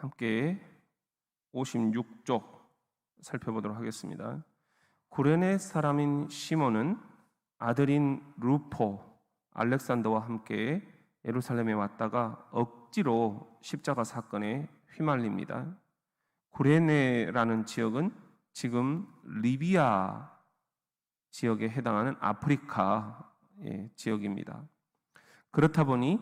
함께 56쪽 살펴보도록 하겠습니다. 구레네 사람인 시몬은 아들인 루포, 알렉산더와 함께 예루살렘에 왔다가 억지로 십자가 사건에 휘말립니다. 구레네라는 지역은 지금 리비아 지역에 해당하는 아프리카 지역입니다. 그렇다 보니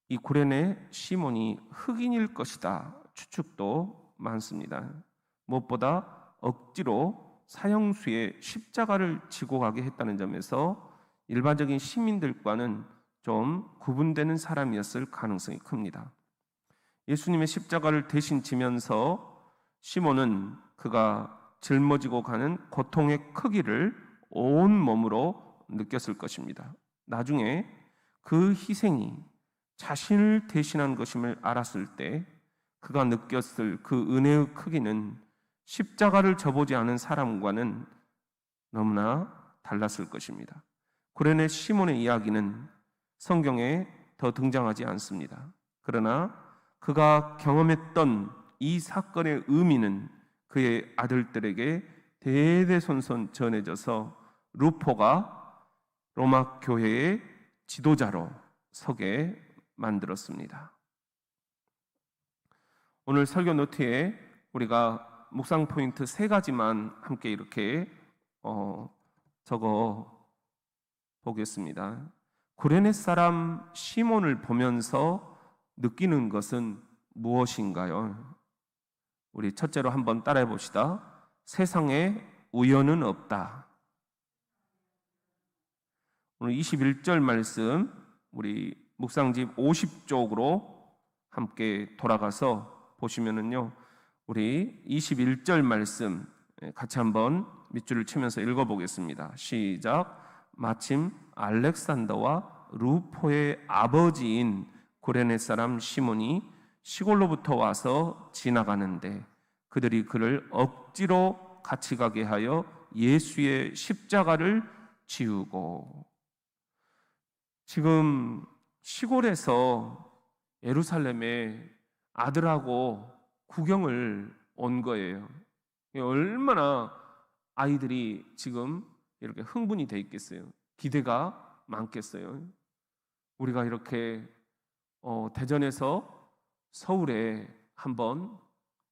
이 구레네 시몬이 흑인일 것이다 추측도 많습니다. 무엇보다 억지로 사형수에 십자가를 지고 가게 했다는 점에서 일반적인 시민들과는 좀 구분되는 사람이었을 가능성이 큽니다. 예수님의 십자가를 대신 지면서 시몬은 그가 짊어지고 가는 고통의 크기를 온 몸으로 느꼈을 것입니다. 나중에 그 희생이 자신을 대신한 것임을 알았을 때 그가 느꼈을 그 은혜의 크기는 십자가를 져보지 않은 사람과는 너무나 달랐을 것입니다. 구레네 시몬의 이야기는 성경에 더 등장하지 않습니다. 그러나 그가 경험했던 이 사건의 의미는 그의 아들들에게 대대손손 전해져서 루포가 로마 교회의 지도자로 서게 만들었습니다. 오늘 설교 노트에 우리가 묵상 포인트 3가지만 함께 이렇게 적어 보겠습니다. 구레네 사람 시몬을 보면서 느끼는 것은 무엇인가요? 우리 첫째로 한번 따라해 봅시다. 세상에 우연은 없다. 오늘 21절 말씀 우리 묵상집 50쪽으로 함께 돌아가서 보시면은요, 우리 21절 말씀 같이 한번 밑줄을 치면서 읽어보겠습니다. 시작. 마침 알렉산더와 루포의 아버지인 구레네 사람 시몬이 시골로부터 와서 지나가는데 그들이 그를 억지로 같이 가게 하여 예수의 십자가를 지우고, 지금 시골에서 예루살렘에 아들하고 구경을 온 거예요. 얼마나 아이들이 지금 이렇게 흥분이 돼 있겠어요. 기대가 많겠어요. 우리가 이렇게 대전에서 서울에 한번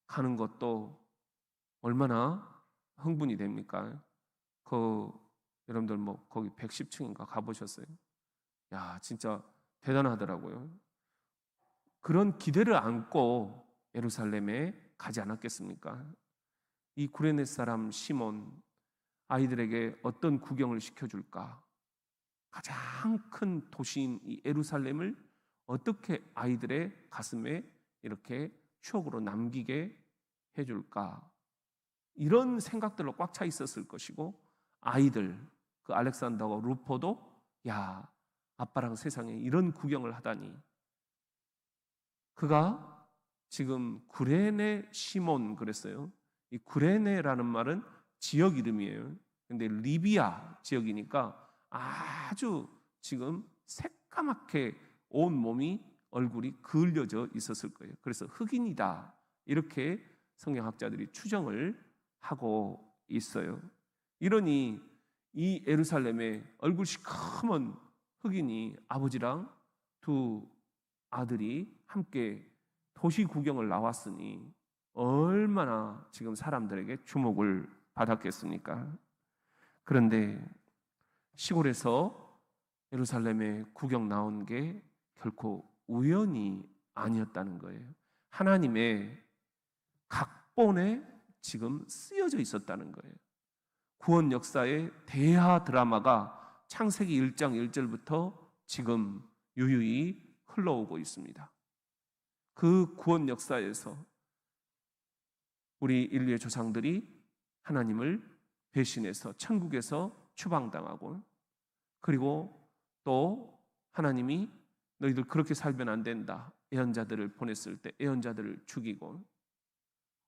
가는 것도 얼마나 흥분이 됩니까? 여러분들 거기 110층인가 가보셨어요? 야, 진짜 대단하더라고요. 그런 기대를 안고 예루살렘에 가지 않았겠습니까? 이 구레네 사람 시몬, 아이들에게 어떤 구경을 시켜줄까? 가장 큰 도시인 이 예루살렘을 어떻게 아이들의 가슴에 이렇게 추억으로 남기게 해줄까? 이런 생각들로 꽉 차 있었을 것이고, 아이들, 그 알렉산더와 루포도 야, 아빠랑 세상에 이런 구경을 하다니. 그가 지금 구레네 시몬 그랬어요. 이 구레네라는 말은 지역 이름이에요. 근데 리비아 지역이니까 아주 지금 새까맣게 온 몸이, 얼굴이 그을려져 있었을 거예요. 그래서 흑인이다, 이렇게 성경학자들이 추정을 하고 있어요. 이러니 이 예루살렘에 얼굴 시커먼 흑인이 아버지랑 두 아들이 함께 도시 구경을 나왔으니 얼마나 지금 사람들에게 주목을 받았겠습니까? 그런데 시골에서 예루살렘에 구경 나온 게 결코 우연이 아니었다는 거예요. 하나님의 각본에 지금 쓰여져 있었다는 거예요. 구원 역사의 대하 드라마가 창세기 1장 1절부터 지금 유유히 흘러오고 있습니다. 그 구원 역사에서 우리 인류의 조상들이 하나님을 배신해서 천국에서 추방당하고, 그리고 또 하나님이 너희들 그렇게 살면 안 된다, 애언자들을 보냈을 때 애언자들을 죽이고,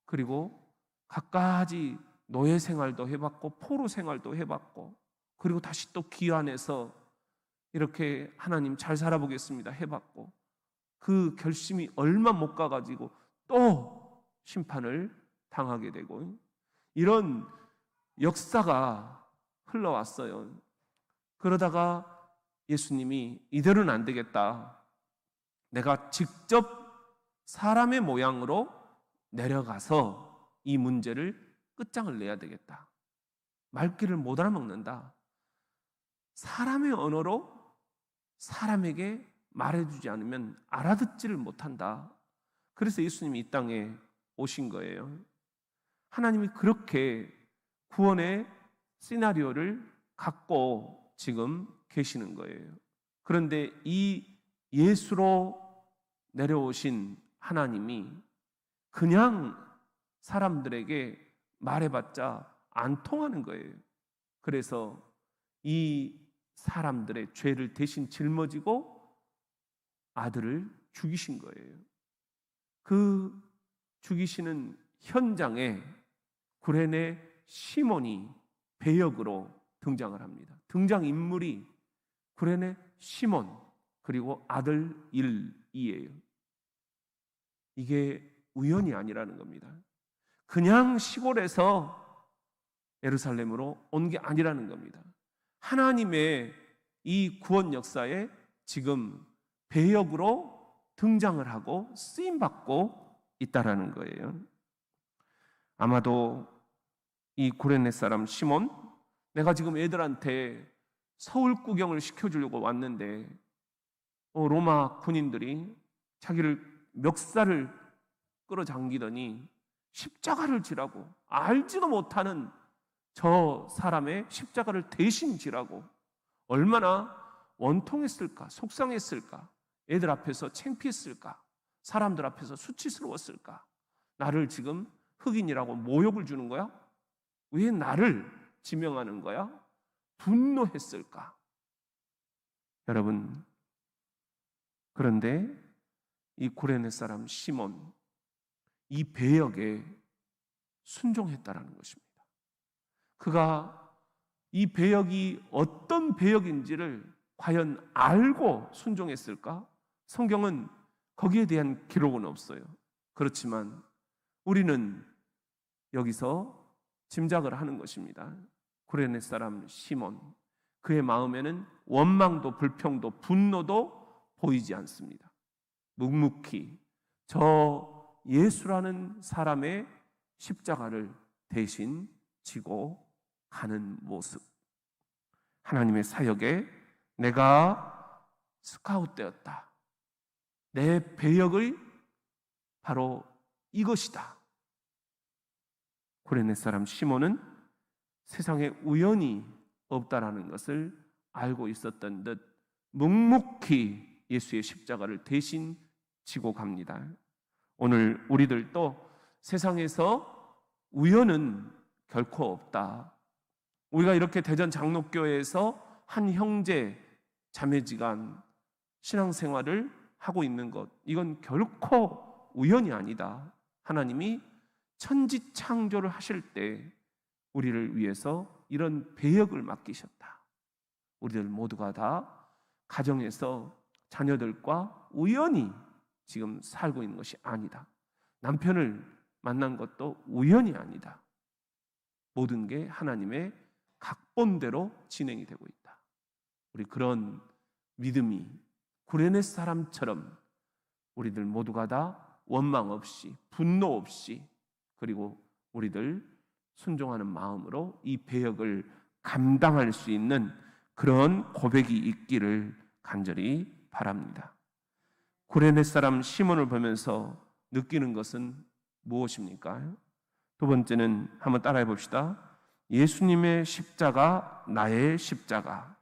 그리고 갖가지 노예 생활도 해봤고 포로 생활도 해봤고, 그리고 다시 또 귀환해서 이렇게 하나님 잘 살아보겠습니다 해봤고, 그 결심이 얼마 못 가가지고 또 심판을 당하게 되고, 이런 역사가 흘러왔어요. 그러다가 예수님이 이대로는 안 되겠다, 내가 직접 사람의 모양으로 내려가서 이 문제를 끝장을 내야 되겠다. 말귀를 못 알아먹는다. 사람의 언어로 사람에게 말해주지 않으면 알아듣지를 못한다. 그래서 예수님이 이 땅에 오신 거예요. 하나님이 그렇게 구원의 시나리오를 갖고 지금 계시는 거예요. 그런데 이 예수로 내려오신 하나님이 그냥 사람들에게 말해봤자 안 통하는 거예요. 그래서 이 사람들의 죄를 대신 짊어지고 아들을 죽이신 거예요. 그 죽이시는 현장에 구레네 시몬이 배역으로 등장을 합니다. 등장인물이 구레네 시몬 그리고 아들 일이에요. 이게 우연이 아니라는 겁니다. 그냥 시골에서 예루살렘으로 온 게 아니라는 겁니다. 하나님의 이 구원 역사에 지금 배역으로 등장을 하고 쓰임받고 있다라는 거예요. 아마도 이 구레네 사람 시몬, 내가 지금 애들한테 서울 구경을 시켜주려고 왔는데 로마 군인들이 자기를 멱살을 끌어당기더니 십자가를 지라고, 알지도 못하는 저 사람의 십자가를 대신 지라고, 얼마나 원통했을까, 속상했을까, 애들 앞에서 창피했을까, 사람들 앞에서 수치스러웠을까. 나를 지금 흑인이라고 모욕을 주는 거야? 왜 나를 지명하는 거야? 분노했을까? 여러분, 그런데 이 구레네 사람 시몬, 이 배역에 순종했다라는 것입니다. 그가 이 배역이 어떤 배역인지를 과연 알고 순종했을까? 성경은 거기에 대한 기록은 없어요. 그렇지만 우리는 여기서 짐작을 하는 것입니다. 구레네 사람 시몬, 그의 마음에는 원망도 불평도 분노도 보이지 않습니다. 묵묵히 저 예수라는 사람의 십자가를 대신 지고 가는 모습. 하나님의 사역에 내가 스카웃되었다. 내 배역을 바로 이것이다. 구레네 사람 시몬은 세상에 우연이 없다라는 것을 알고 있었던 듯 묵묵히 예수의 십자가를 대신 지고 갑니다. 오늘 우리들도 세상에서 우연은 결코 없다. 우리가 이렇게 대전 장로교회에서 한 형제 자매지간 신앙생활을 하고 있는 것, 이건 결코 우연이 아니다. 하나님이 천지 창조를 하실 때 우리를 위해서 이런 배역을 맡기셨다. 우리들 모두가 다 가정에서 자녀들과 우연히 지금 살고 있는 것이 아니다. 남편을 만난 것도 우연이 아니다. 모든 게 하나님의 각본대로 진행이 되고 있다. 우리 그런 믿음이 구레네 사람처럼 우리들 모두가 다 원망 없이, 분노 없이, 그리고 우리들 순종하는 마음으로 이 배역을 감당할 수 있는 그런 고백이 있기를 간절히 바랍니다. 구레네 사람 시몬을 보면서 느끼는 것은 무엇입니까? 두 번째는 한번 따라해 봅시다. 예수님의 십자가, 나의 십자가.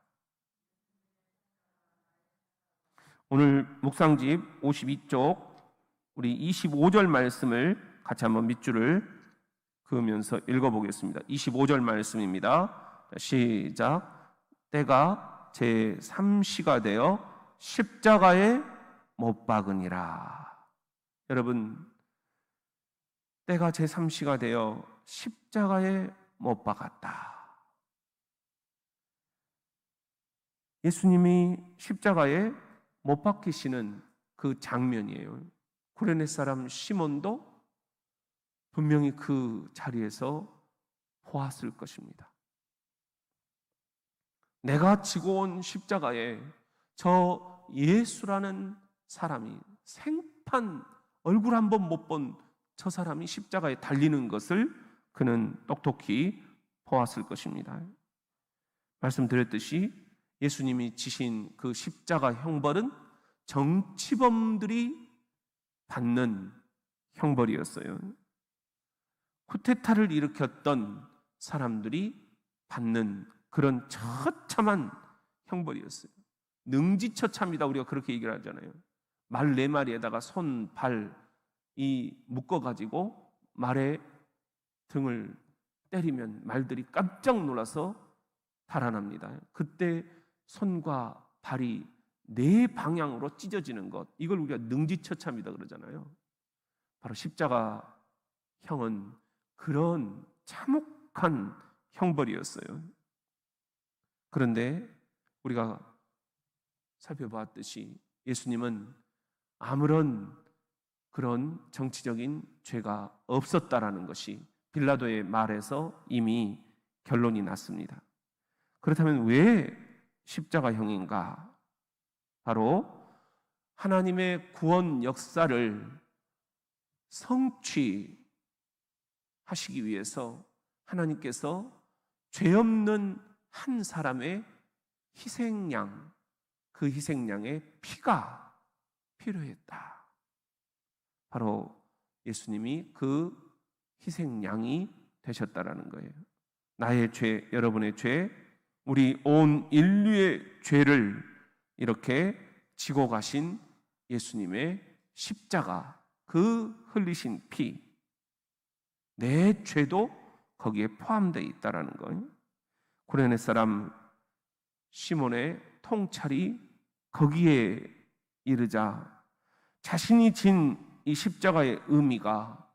오늘 묵상집 52쪽 우리 25절 말씀을 같이 한번 밑줄을 그으면서 읽어보겠습니다. 25절 말씀입니다. 시작. 때가 제 3시가 되어 십자가에 못 박으니라. 여러분, 때가 제 3시가 되어 십자가에 못 박았다. 예수님이 십자가에 못 박히시는 그 장면이에요. 구레네 사람 시몬도 분명히 그 자리에서 보았을 것입니다. 내가 지고 온 십자가에 저 예수라는 사람이, 생판 얼굴 한번 못 본 저 사람이 십자가에 달리는 것을 그는 똑똑히 보았을 것입니다. 말씀드렸듯이 예수님이 지신 그 십자가 형벌은 정치범들이 받는 형벌이었어요. 쿠데타를 일으켰던 사람들이 받는 그런 처참한 형벌이었어요. 능지처참이다, 우리가 그렇게 얘기를 하잖아요. 말 4마리에다가 손, 발 묶어가지고 말의 등을 때리면 말들이 깜짝 놀라서 달아납니다. 그때 손과 발이 4방향으로 찢어지는 것, 이걸 우리가 능지처참이다 그러잖아요. 바로 십자가 형은 그런 참혹한 형벌이었어요. 그런데 우리가 살펴보았듯이 예수님은 아무런 그런 정치적인 죄가 없었다라는 것이 빌라도의 말에서 이미 결론이 났습니다. 그렇다면 왜 십자가형인가? 바로 하나님의 구원 역사를 성취하시기 위해서 하나님께서 죄 없는 한 사람의 희생양, 그 희생양의 피가 필요했다. 바로 예수님이 그 희생양이 되셨다라는 거예요. 나의 죄, 여러분의 죄, 우리 온 인류의 죄를 이렇게 지고 가신 예수님의 십자가, 그 흘리신 피, 내 죄도 거기에 포함되어 있다라는 거예요. 구레네 사람 시몬의 통찰이 거기에 이르자 자신이 진 이 십자가의 의미가,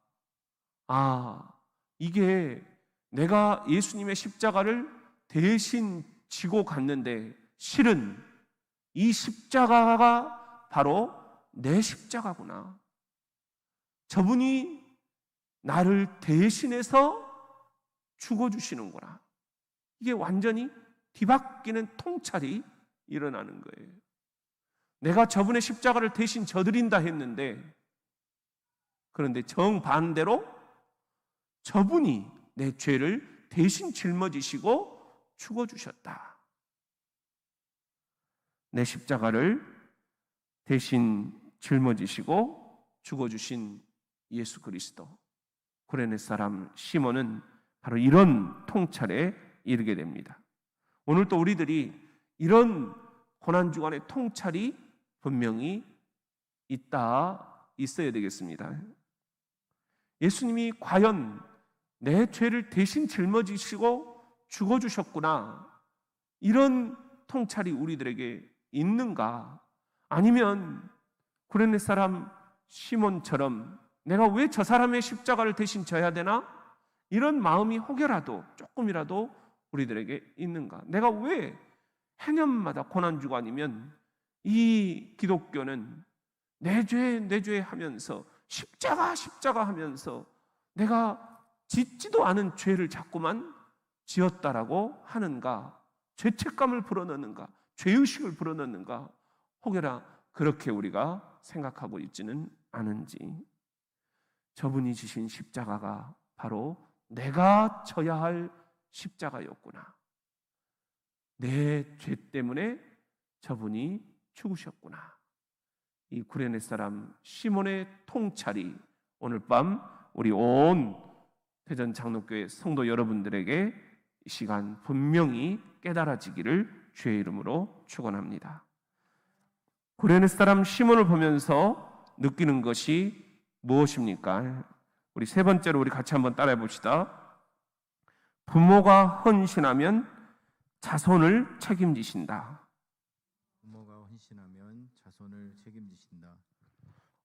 이게 내가 예수님의 십자가를 대신 지고 갔는데 실은 이 십자가가 바로 내 십자가구나. 저분이 나를 대신해서 죽어주시는구나. 이게 완전히 뒤바뀌는 통찰이 일어나는 거예요. 내가 저분의 십자가를 대신 져드린다 했는데, 그런데 정반대로 저분이 내 죄를 대신 짊어지시고 죽어주셨다. 내 십자가를 대신 짊어지시고 죽어주신 예수 그리스도, 구레네 사람 시몬은 바로 이런 통찰에 이르게 됩니다. 오늘 또 우리들이 이런 고난주간의 통찰이 분명히 있어야 되겠습니다. 예수님이 과연 내 죄를 대신 짊어지시고 죽어주셨구나, 이런 통찰이 우리들에게 있는가? 아니면 구레네 사람 시몬처럼 내가 왜 저 사람의 십자가를 대신 져야 되나? 이런 마음이 혹여라도 조금이라도 우리들에게 있는가? 내가 왜 해년마다 고난주간이면 이 기독교는 내 죄 하면서 십자가 하면서 내가 짓지도 않은 죄를 자꾸만 지었다라고 하는가? 죄책감을 불어넣는가? 죄의식을 불어넣는가? 혹여나 그렇게 우리가 생각하고 있지는 않은지. 저분이 지신 십자가가 바로 내가 져야 할 십자가였구나. 내 죄 때문에 저분이 죽으셨구나. 이 구레네 사람 시몬의 통찰이 오늘 밤 우리 온 대전 장로교회 성도 여러분들에게 이 시간 분명히 깨달아지기를 주의 이름으로 축원합니다. 구레네 사람 시몬을 보면서 느끼는 것이 무엇입니까? 우리 세 번째로 우리 같이 한번 따라해 봅시다. 부모가 헌신하면 자손을 책임지신다. 부모가 헌신하면 자손을 책임지신다.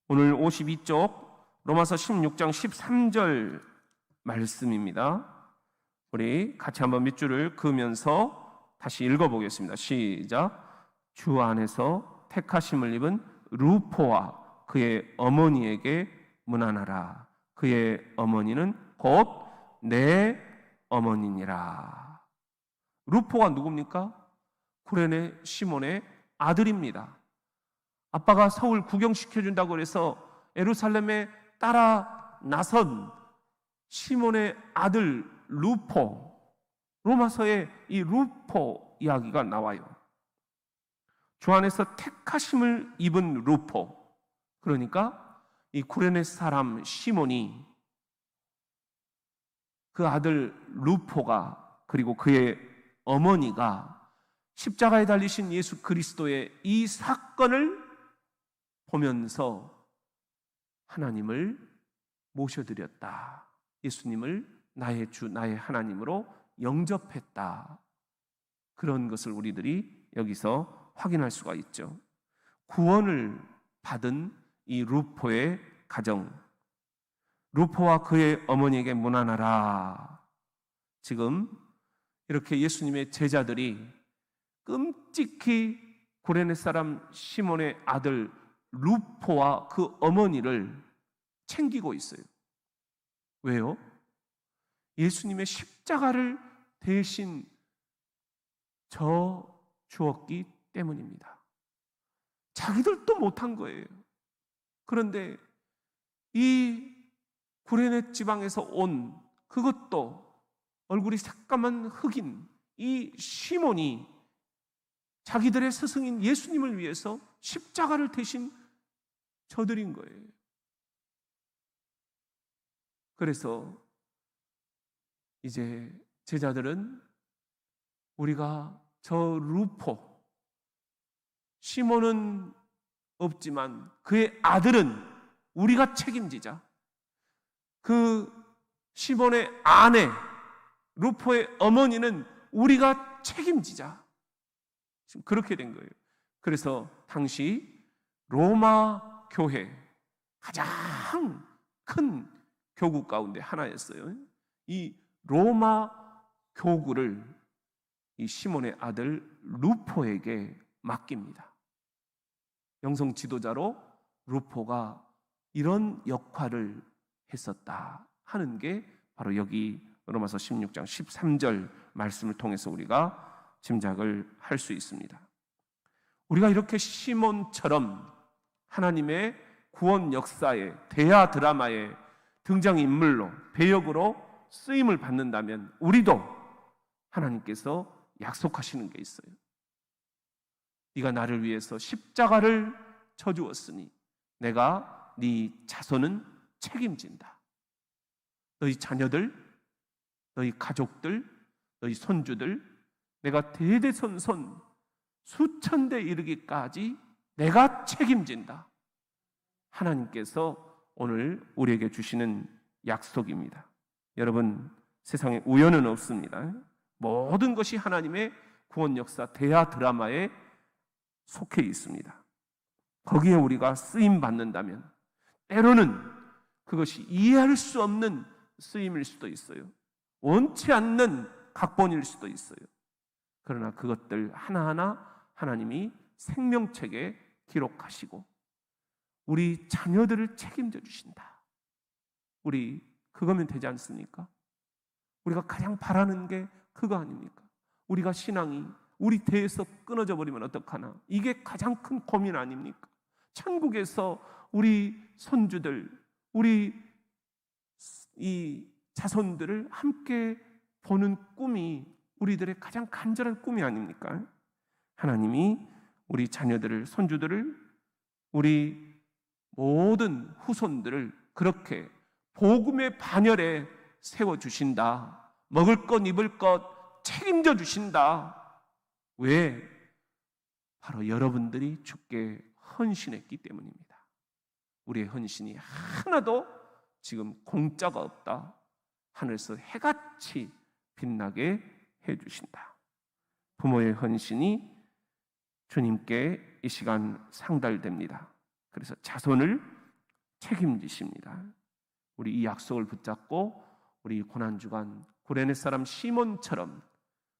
오늘 52쪽 로마서 16장 13절 말씀입니다. 우리 같이 한번 밑줄을 그으면서 다시 읽어보겠습니다. 시작. 주 안에서 택하심을 입은 루포와 그의 어머니에게 문안하라. 그의 어머니는 곧 내 어머니니라. 루포가 누굽니까? 구레네 시몬의 아들입니다. 아빠가 서울 구경시켜준다고 해서 예루살렘에 따라 나선 시몬의 아들 루포, 로마서에 이 루포 이야기가 나와요. 주 안에서 택하심을 입은 루포, 그러니까 이 구레네 사람 시몬이 그 아들 루포가, 그리고 그의 어머니가 십자가에 달리신 예수 그리스도의 이 사건을 보면서 하나님을 모셔드렸다. 예수님을 나의 주, 나의 하나님으로 영접했다. 그런 것을 우리들이 여기서 확인할 수가 있죠. 구원을 받은 이 루포의 가정, 루포와 그의 어머니에게 문안하라. 지금 이렇게 예수님의 제자들이 끔찍히 구레네 사람 시몬의 아들 루포와 그 어머니를 챙기고 있어요. 왜요? 예수님의 십자가를 대신 져 주었기 때문입니다. 자기들도 못한 거예요. 그런데 이 구레네 지방에서 온, 그것도 얼굴이 새까만 흑인 이 시몬이 자기들의 스승인 예수님을 위해서 십자가를 대신 져드린 거예요. 그래서 이제 제자들은 우리가 저 루포, 시몬은 없지만 그의 아들은 우리가 책임지자. 그 시몬의 아내 루포의 어머니는 우리가 책임지자. 지금 그렇게 된 거예요. 그래서 당시 로마 교회 가장 큰 교구 가운데 하나였어요. 이 로마 교구를 이 시몬의 아들 루포에게 맡깁니다. 영성 지도자로 루포가 이런 역할을 했었다 하는 게 바로 여기 로마서 16장 13절 말씀을 통해서 우리가 짐작을 할 수 있습니다. 우리가 이렇게 시몬처럼 하나님의 구원 역사의 대하 드라마의 등장인물로, 배역으로 쓰임을 받는다면 우리도 하나님께서 약속하시는 게 있어요. 네가 나를 위해서 십자가를 쳐주었으니 내가 네 자손은 책임진다. 너희 자녀들, 너희 가족들, 너희 손주들, 내가 대대손손 수천 대 이르기까지 내가 책임진다. 하나님께서 오늘 우리에게 주시는 약속입니다. 여러분, 세상에 우연은 없습니다. 모든 것이 하나님의 구원 역사 대하 드라마에 속해 있습니다. 거기에 우리가 쓰임 받는다면 때로는 그것이 이해할 수 없는 쓰임일 수도 있어요. 원치 않는 각본일 수도 있어요. 그러나 그것들 하나하나 하나님이 생명책에 기록하시고 우리 자녀들을 책임져 주신다. 우리 그거면 되지 않습니까? 우리가 가장 바라는 게 그거 아닙니까? 우리가 신앙이 우리 대에서 끊어져 버리면 어떡하나? 이게 가장 큰 고민 아닙니까? 천국에서 우리 손주들, 우리 이 자손들을 함께 보는 꿈이 우리들의 가장 간절한 꿈이 아닙니까? 하나님이 우리 자녀들을, 손주들을, 우리 모든 후손들을 그렇게 복음의 반열에 세워주신다. 먹을 것, 입을 것 책임져 주신다. 왜? 바로 여러분들이 주께 헌신했기 때문입니다. 우리의 헌신이 하나도 지금 공짜가 없다. 하늘에서 해같이 빛나게 해주신다. 부모의 헌신이 주님께 이 시간 상달됩니다. 그래서 자손을 책임지십니다. 우리 이 약속을 붙잡고 우리 고난주간 구레네 사람 시몬처럼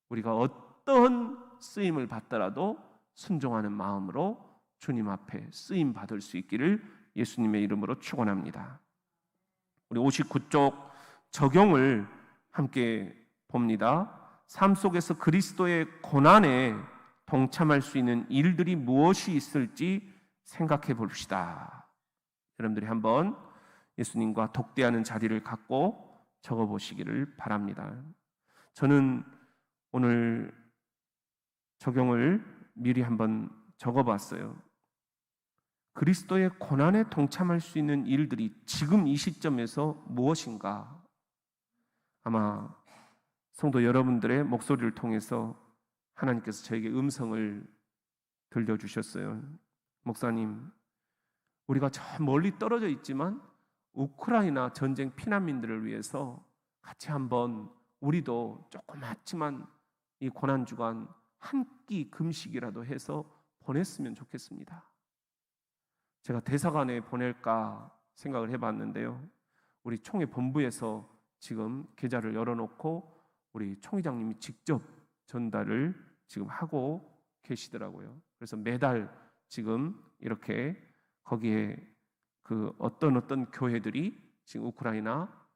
우리가 어떠한 쓰임을 받더라도 순종하는 마음으로 주님 앞에 쓰임 받을 수 있기를 예수님의 이름으로 축원합니다. 우리 59쪽 적용을 함께 봅니다. 삶 속에서 그리스도의 고난에 동참할 수 있는 일들이 무엇이 있을지 생각해 봅시다. 여러분들이 한번 예수님과 독대하는 자리를 갖고 적어 보시기를 바랍니다. 저는 오늘 적용을 미리 한번 적어 봤어요. 그리스도의 고난에 동참할 수 있는 일들이 지금 이 시점에서 무엇인가? 아마 성도 여러분들의 목소리를 통해서 하나님께서 저에게 음성을 들려주셨어요. 목사님, 우리가 저 멀리 떨어져 있지만 우크라이나 전쟁 피난민들을 위해서 같이 한번 우리도 조그맣지만 이 고난주간 한 끼 금식이라도 해서 보냈으면 좋겠습니다. 제가 대사관에 보낼까 생각을 해봤는데요. 우리 총회 본부에서 지금 계좌를 열어놓고 우리 총회장님이 직접 전달을 지금 하고 계시더라고요. 그래서 매달 지금 이렇게 거기에 그 어떤 교회들이 지금 우크라이나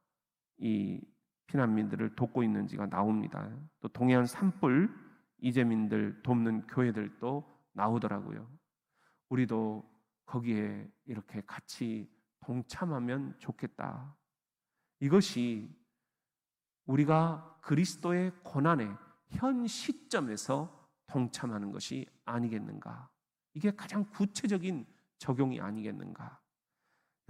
이 피난민들을 돕고 있는지가 나옵니다. 또 동해안 산불 이재민들 돕는 교회들도 나오더라고요. 우리도 거기에 이렇게 같이 동참하면 좋겠다. 이것이 우리가 그리스도의 고난에 현 시점에서 동참하는 것이 아니겠는가? 이게 가장 구체적인 적용이 아니겠는가?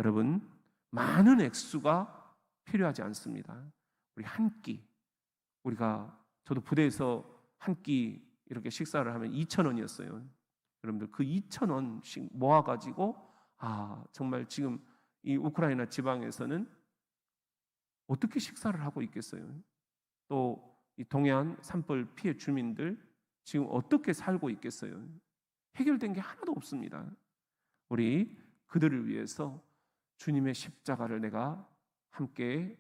여러분, 많은 액수가 필요하지 않습니다. 우리 한 끼, 저도 부대에서 한 끼 이렇게 식사를 하면 2,000원이었어요. 여러분들 그 2,000원씩 모아가지고 정말 지금 이 우크라이나 지방에서는 어떻게 식사를 하고 있겠어요? 또 이 동해안 산불 피해 주민들 지금 어떻게 살고 있겠어요? 해결된 게 하나도 없습니다. 우리 그들을 위해서 주님의 십자가를 내가 함께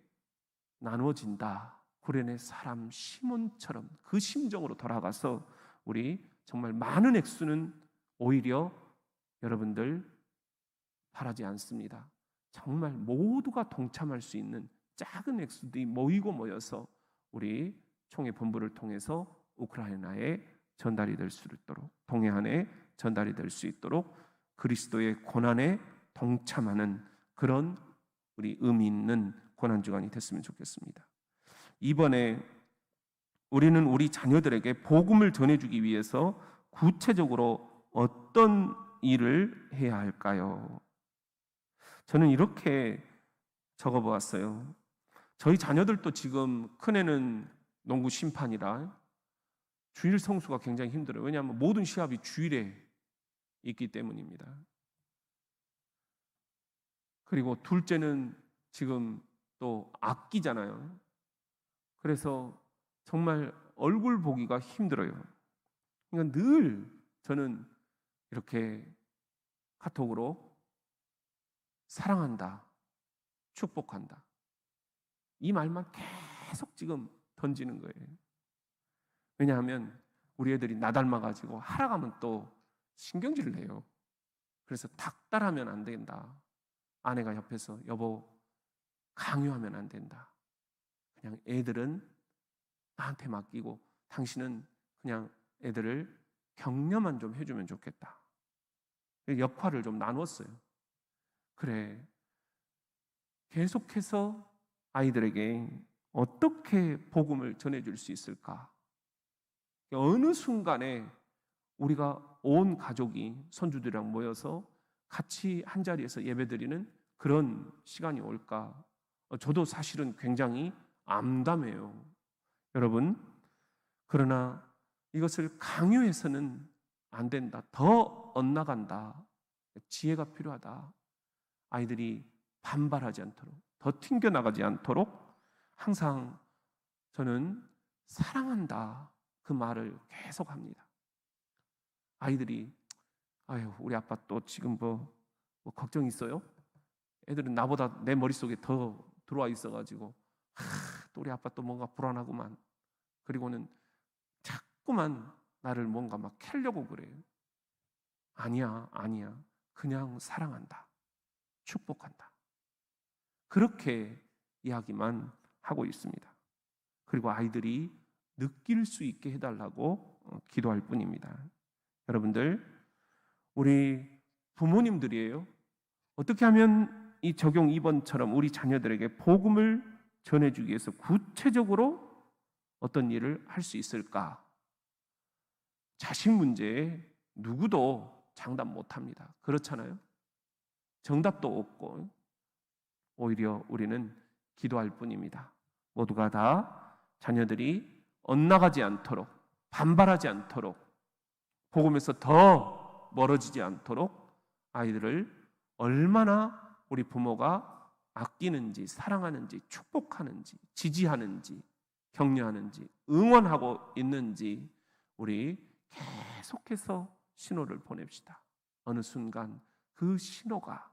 나누어진다. 구레네 사람 시몬처럼 그 심정으로 돌아가서 우리 정말 많은 액수는 오히려 여러분들 바라지 않습니다. 정말 모두가 동참할 수 있는 작은 액수들이 모여서 우리 총회 본부를 통해서 우크라이나에 전달이 될 수 있도록, 동해안에 전달이 될 수 있도록 그리스도의 고난에 동참하는 그런 우리 의미 있는 고난주간이 됐으면 좋겠습니다. 이번에 우리는 우리 자녀들에게 복음을 전해주기 위해서 구체적으로 어떤 일을 해야 할까요? 저는 이렇게 적어보았어요. 저희 자녀들도 지금 큰애는 농구 심판이라 주일 성수가 굉장히 힘들어요. 왜냐하면 모든 시합이 주일에 있기 때문입니다. 그리고 둘째는 지금 또 악기잖아요. 그래서 정말 얼굴 보기가 힘들어요. 그러니까 늘 저는 이렇게 카톡으로 사랑한다, 축복한다. 이 말만 계속 지금 던지는 거예요. 왜냐하면 우리 애들이 나 닮아가지고 하라 가면 또 신경질을 내요. 그래서 닥달하면 안 된다. 아내가 옆에서 여보 강요하면 안 된다. 그냥 애들은 나한테 맡기고 당신은 그냥 애들을 격려만 좀 해주면 좋겠다. 역할을 좀 나눴어요. 그래, 계속해서 아이들에게 어떻게 복음을 전해줄 수 있을까? 어느 순간에 우리가 온 가족이 손주들이랑 모여서 같이 한 자리에서 예배드리는 그런 시간이 올까? 저도 사실은 굉장히 암담해요. 여러분, 그러나 이것을 강요해서는 안 된다. 더 엇나간다. 지혜가 필요하다. 아이들이 반발하지 않도록, 더 튕겨나가지 않도록 항상 저는 사랑한다. 그 말을 계속 합니다. 아이들이 아유, 우리 아빠 또 지금 뭐 걱정 있어요? 애들은 나보다 내 머릿속에 더 들어와 있어가지고 또 우리 아빠 또 뭔가 불안하구만. 그리고는 자꾸만 나를 뭔가 막 캐려고 그래요. 아니야. 그냥 사랑한다. 축복한다. 그렇게 이야기만 하고 있습니다. 그리고 아이들이 느낄 수 있게 해달라고 기도할 뿐입니다. 여러분들, 우리 부모님들이에요. 어떻게 하면 이 적용 2번처럼 우리 자녀들에게 복음을 전해주기 위해서 구체적으로 어떤 일을 할 수 있을까? 자식 문제에 누구도 장담 못합니다. 그렇잖아요? 정답도 없고 오히려 우리는 기도할 뿐입니다. 모두가 다 자녀들이 엇나가지 않도록, 반발하지 않도록, 복음에서 더 멀어지지 않도록 아이들을 얼마나 우리 부모가 아끼는지, 사랑하는지, 축복하는지, 지지하는지, 격려하는지, 응원하고 있는지 우리 계속해서 신호를 보냅시다. 어느 순간 그 신호가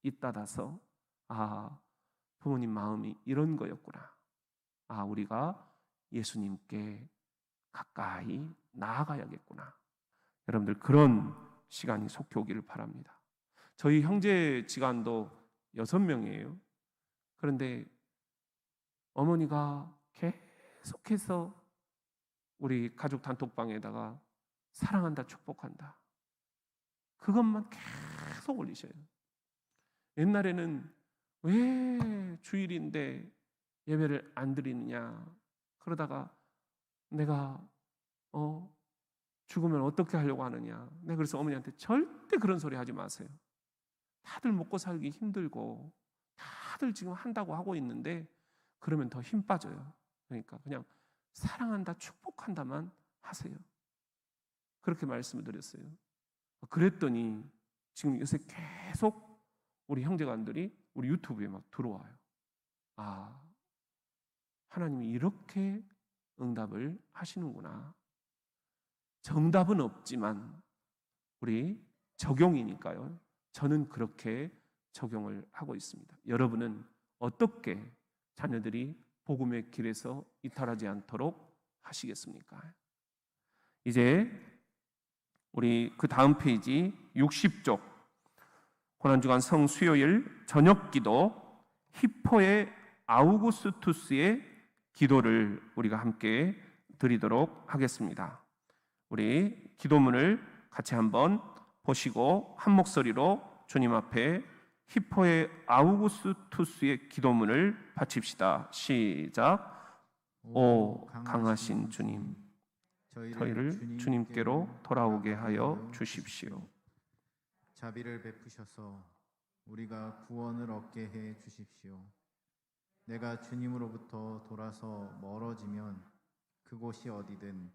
잇따라서 부모님 마음이 이런 거였구나. 우리가 예수님께 가까이 나아가야겠구나. 여러분들, 그런 시간이 속히 오기를 바랍니다. 저희 형제 지간도 6명이에요. 그런데 어머니가 계속해서 우리 가족 단톡방에다가 사랑한다, 축복한다, 그것만 계속 올리셔요. 옛날에는 왜 주일인데 예배를 안 드리느냐, 그러다가 내가 죽으면 어떻게 하려고 하느냐. 내가 그래서 어머니한테 절대 그런 소리 하지 마세요. 다들 먹고 살기 힘들고 다들 지금 한다고 하고 있는데 그러면 더 힘 빠져요. 그러니까 그냥 사랑한다, 축복한다만 하세요. 그렇게 말씀을 드렸어요. 그랬더니 지금 요새 계속 우리 형제간들이 우리 유튜브에 막 들어와요. 하나님이 이렇게 응답을 하시는구나. 정답은 없지만 우리 적용이니까요. 저는 그렇게 적용을 하고 있습니다. 여러분은 어떻게 자녀들이 복음의 길에서 이탈하지 않도록 하시겠습니까? 이제 우리 그 다음 페이지 60쪽 고난주간 성수요일 저녁기도 히포의 아우구스투스의 기도를 우리가 함께 드리도록 하겠습니다. 우리 기도문을 같이 한번 보시고 한 목소리로 주님 앞에 히포의 아우구스투스의 기도문을 바칩시다. 시작. 오 강하신 주님, 저희를 주님께로 돌아오게 하여 주십시오. 자비를 베푸셔서 우리가 구원을 얻게 해 주십시오. 내가 주님으로부터 돌아서 멀어지면 그곳이 어디든,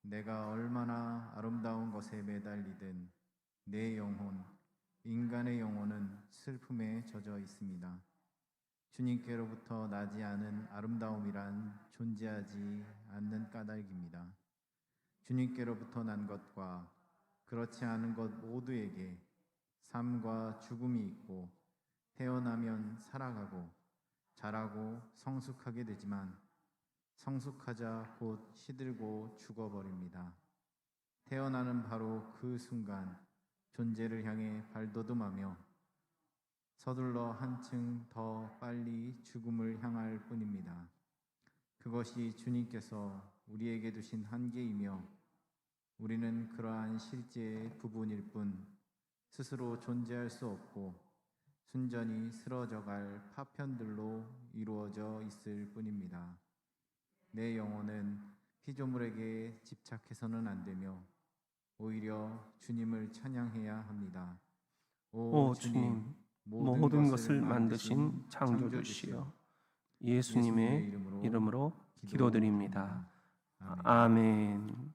내가 얼마나 아름다운 것에 매달리든 내 영혼, 인간의 영혼은 슬픔에 젖어 있습니다. 주님께로부터 나지 않은 아름다움이란 존재하지 않는 까닭입니다. 주님께로부터 난 것과 그렇지 않은 것 모두에게 삶과 죽음이 있고, 태어나면 살아가고 자라고 성숙하게 되지만 성숙하자 곧 시들고 죽어버립니다. 태어나는 바로 그 순간 존재를 향해 발돋움하며 서둘러 한층 더 빨리 죽음을 향할 뿐입니다. 그것이 주님께서 우리에게 두신 한계이며 우리는 그러한 실제의 부분일 뿐 스스로 존재할 수 없고 순전히 쓰러져갈 파편들로 이루어져 있을 뿐입니다. 내 영혼은 피조물에게 집착해서는 안 되며 오히려 주님을 찬양해야 합니다. 오 주님, 모든 것을 만드신 창조주시여, 예수님의 이름으로 기도드립니다. 아멘.